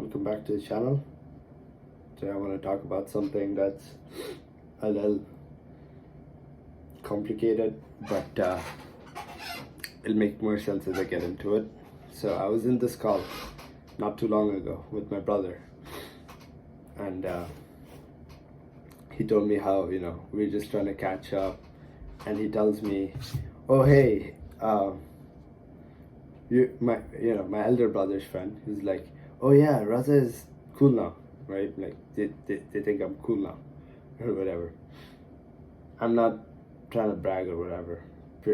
welcome back to the channel. Today I want to talk about something that's a little complicated, but it'll make more sense as I get into it. So I was in this call not too long ago with my brother, and he told me how, we're just trying to catch up, and he tells me, oh hey, my elder brother's friend, who's like, oh yeah, Reza is cool now, right? Like they think I'm cool now or whatever. I'm not trying to brag or whatever.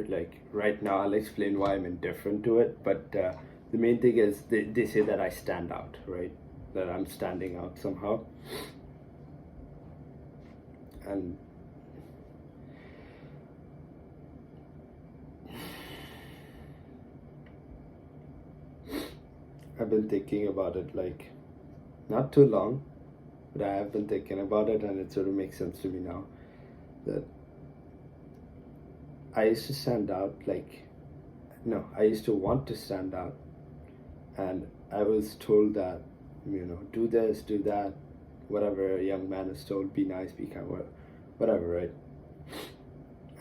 Like right now I'll explain why I'm indifferent to it, but the main thing is they say that I stand out, right? That I'm standing out somehow. And I've been thinking about it, like, not too long, but I have been thinking about it, and it sort of makes sense to me now that I used to stand out, I used to want to stand out, and I was told that, do this, do that, whatever a young man is told, be nice, be kind, whatever, right?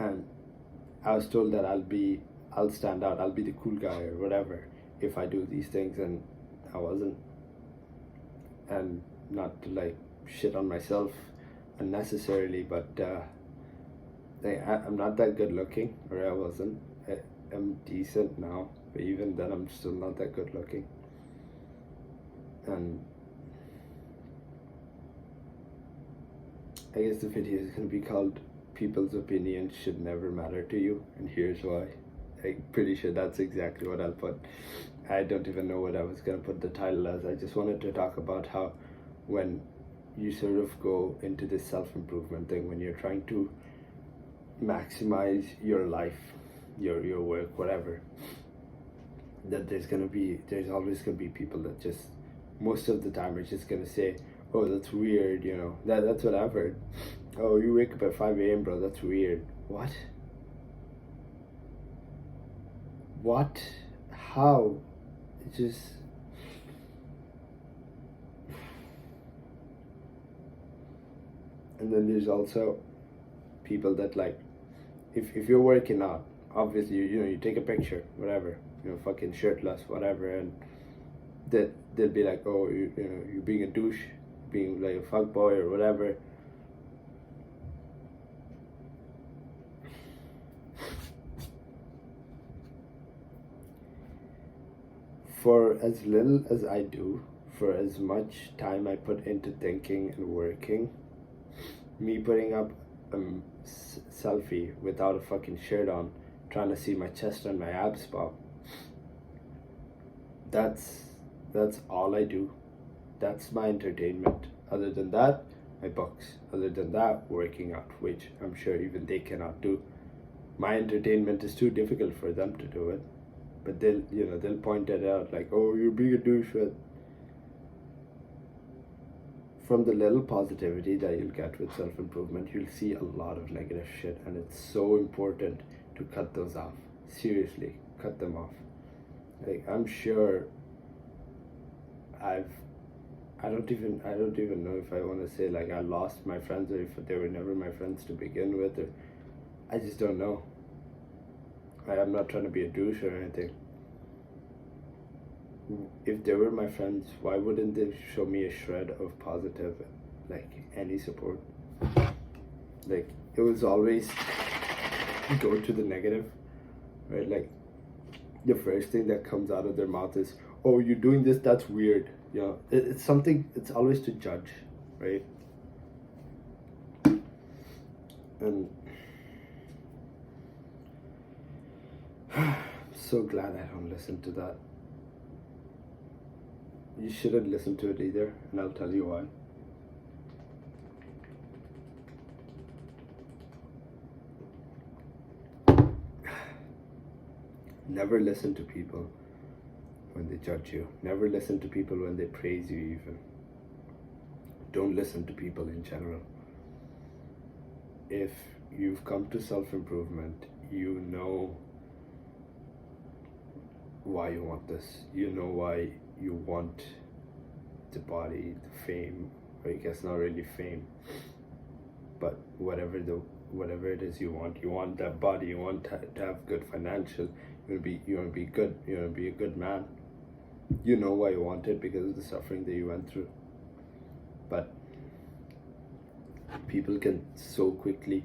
And I was told that I'll stand out, I'll be the cool guy or whatever if I do these things, and I wasn't. And not to like shit on myself unnecessarily, but I'm not that good looking, or I wasn't. I'm decent now, but even then I'm still not that good looking. And I guess the video is going to be called People's Opinions Should Never Matter to You, and here's why. I'm pretty sure that's exactly what I'll put. I don't even know what I was going to put the title as. I just wanted to talk about how when you sort of go into this self-improvement thing, when you're trying to maximize your life, your work, whatever, that there's always going to be people that just, most of the time, are just going to say, oh, that's weird, that's what I've heard. Oh, you wake up at 5 a.m, bro, that's weird. What? How? It just... And then there's also people that, like, if you're working out, obviously, you take a picture, whatever, fucking shirtless, whatever, and they'll be like, oh, you're being a douche, being like a fuckboy or whatever. For as little as I do, for as much time I put into thinking and working, me putting up a selfie without a fucking shirt on, trying to see my chest and my abs pop, that's all I do. That's my entertainment. Other than that, my books. Other than that, working out, which I'm sure even they cannot do. My entertainment is too difficult for them to do it. But they'll point it out, like, oh, you're being a douchebag. From the little positivity that you'll get with self-improvement, you'll see a lot of negative shit, and it's so important to cut those off. Seriously, cut them off. Like, I'm sure I don't even know if I want to say, like, I lost my friends, or if they were never my friends to begin with, or I just don't know. I'm not trying to be a douche or anything. If they were my friends, why wouldn't they show me a shred of positive, like, any support? Like, it was always go to the negative, right? Like, the first thing that comes out of their mouth is, oh, you're doing this, that's weird. It's something, it's always to judge, right? And I'm so glad I don't listen to that. You shouldn't listen to it either, and I'll tell you why. Never listen to people when they judge you. Never listen to people when they praise you even. Don't listen to people in general. If you've come to self-improvement, you know why you want this. You know why you want the body, the fame, or I guess not really fame, but whatever it is you want that body, you want to have good financial, you want to be good, you want to be a good man. You know why you want it, because of the suffering that you went through. But people can so quickly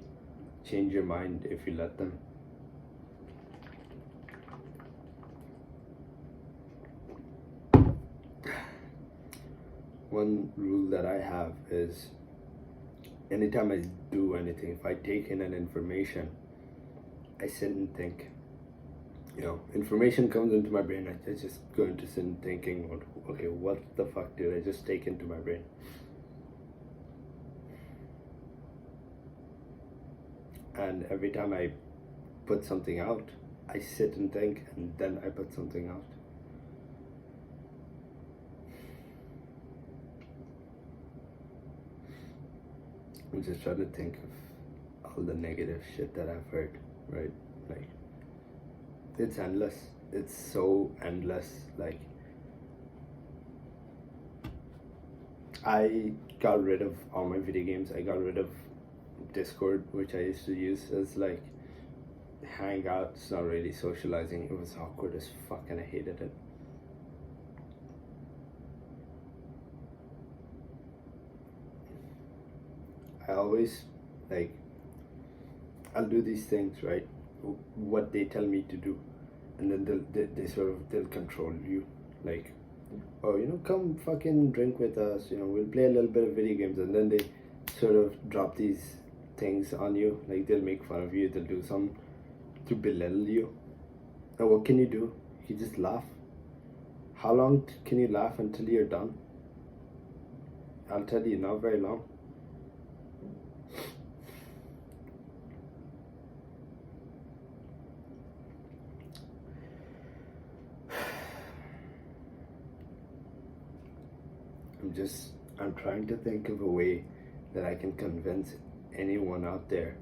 change your mind if you let them. One rule that I have is, anytime I do anything, if I take in an information, I sit and think. Information comes into my brain, I just go into sit and thinking, okay, what the fuck did I just take into my brain? And every time I put something out, I sit and think, and then I put something out. I'm just trying to think of all the negative shit that I've heard, right? Like, it's endless. It's so endless. Like, I got rid of all my video games. I got rid of Discord, which I used to use as like hangouts, not really socializing. It was awkward as fuck and I hated it. I always, like, I'll do these things, right? What they tell me to do, and then they'll control you. Like, oh, come fucking drink with us, we'll play a little bit of video games, and then they sort of drop these things on you. Like, they'll make fun of you, they'll do something to belittle you. Now what can you do? You just laugh. How long can you laugh until you're done? I'll tell you, not very long. I'm trying to think of a way that I can convince anyone out there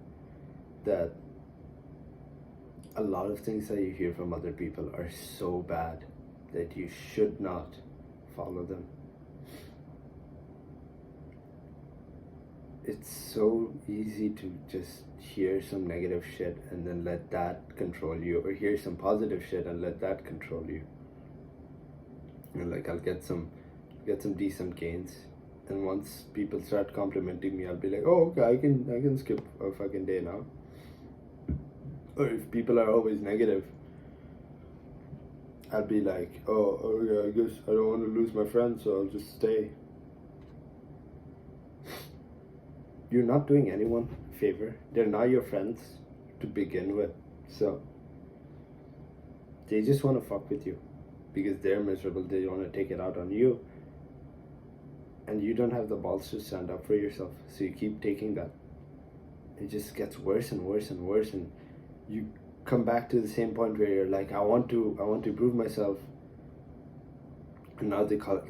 that a lot of things that you hear from other people are so bad that you should not follow them. It's so easy to just hear some negative shit and then let that control you, or hear some positive shit and let that control you. Like, I'll get some decent gains, and once people start complimenting me, I'll be like, oh, okay, I can skip a fucking day now. Or if people are always negative, I'll be like, oh yeah, I guess I don't want to lose my friends, so I'll just stay. You're not doing anyone a favor. They're not your friends to begin with, so they just want to fuck with you because they're miserable. They want to take it out on you, and you don't have the balls to stand up for yourself, so you keep taking that. It just gets worse and worse and worse, and you come back to the same point where you're like, I want to prove myself, and now they call it,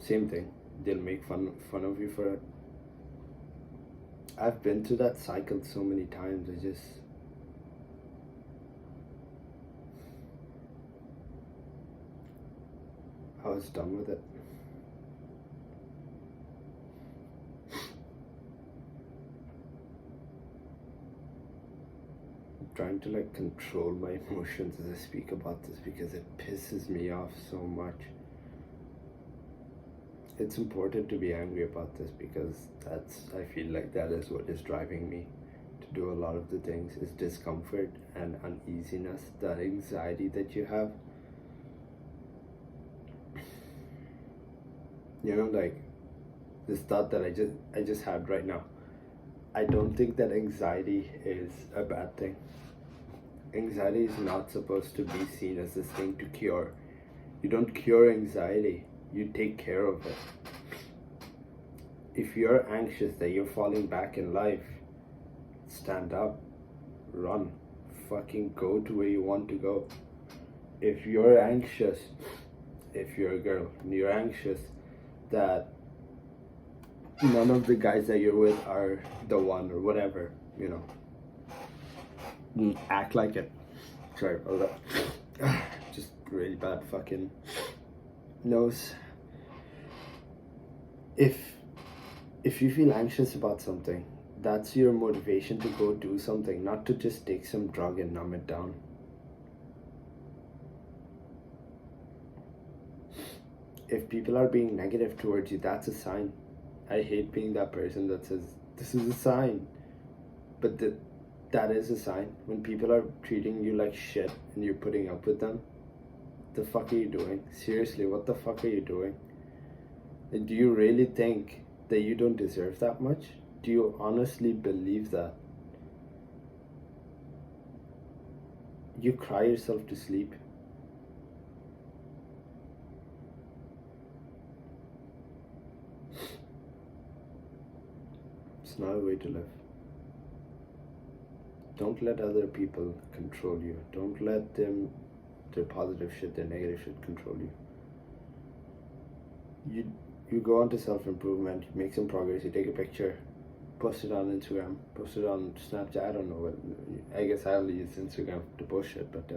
same thing. They'll make fun of you for it. I've been through that cycle so many times. I was done with it. I'm trying to control my emotions as I speak about this because it pisses me off so much. It's important to be angry about this because I feel like that is what is driving me to do a lot of the things, is discomfort and uneasiness, that anxiety that you have. This thought that I just had right now. I don't think that anxiety is a bad thing. Anxiety is not supposed to be seen as this thing to cure. You don't cure anxiety, you take care of it. If you're anxious that you're falling back in life, stand up, run, fucking go to where you want to go. If you're anxious, if you're a girl and you're anxious that none of the guys that you're with are the one or whatever, act like it. Sorry about that. Just really bad fucking nose. if you feel anxious about something, that's your motivation to go do something, not to just take some drug and numb it down. If people are being negative towards you, that's a sign. I hate being that person that says this is a sign, but that is a sign. When people are treating you like shit and you're putting up with them, the fuck are you doing? Seriously, what the fuck are you doing? And do you really think that you don't deserve that much? Do you honestly believe that? You cry yourself to sleep. It's not a way to live. Don't let other people control you. Don't let them, their positive shit, their negative shit control you. You go on to self-improvement, you make some progress, you take a picture, post it on Instagram, post it on Snapchat, I don't know what, I guess I only use Instagram to post shit, but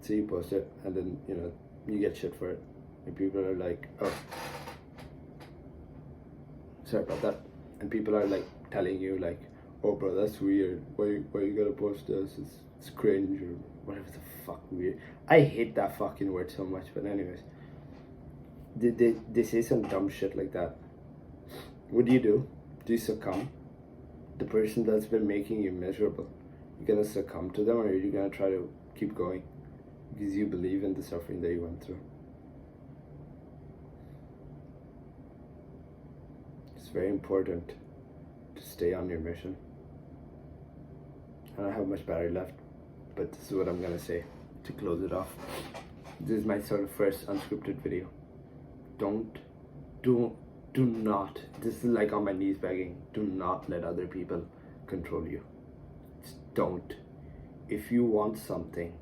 so you post it, and then, you get shit for it, and people are like, oh, sorry about that, and people are like telling you like, oh bro, that's weird, why you gotta post this, it's cringe, or whatever the fuck weird. I hate that fucking word so much, but anyways, they say some dumb shit like that. What do? Do you succumb? The person that's been making you miserable, you gonna succumb to them, or are you gonna try to keep going because you believe in the suffering that you went through? It's very important to stay on your mission. I don't have much battery left, but this is what I'm gonna say to close it off. This is my sort of first unscripted video. Do not, this is like on my knees begging, do not let other people control you. Just don't. If you want something,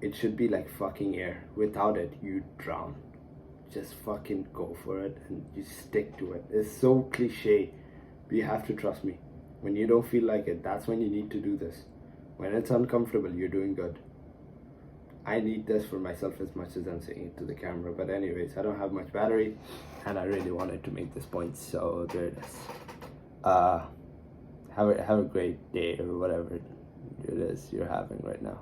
it should be like fucking air. Without it, you drown. Just fucking go for it and you stick to it. It's so cliche, but you have to trust me. When you don't feel like it, that's when you need to do this. When it's uncomfortable, you're doing good. I need this for myself as much as I'm saying it to the camera. But anyways, I don't have much battery, and I really wanted to make this point, so there it is. Have a great day, or whatever it is you're having right now.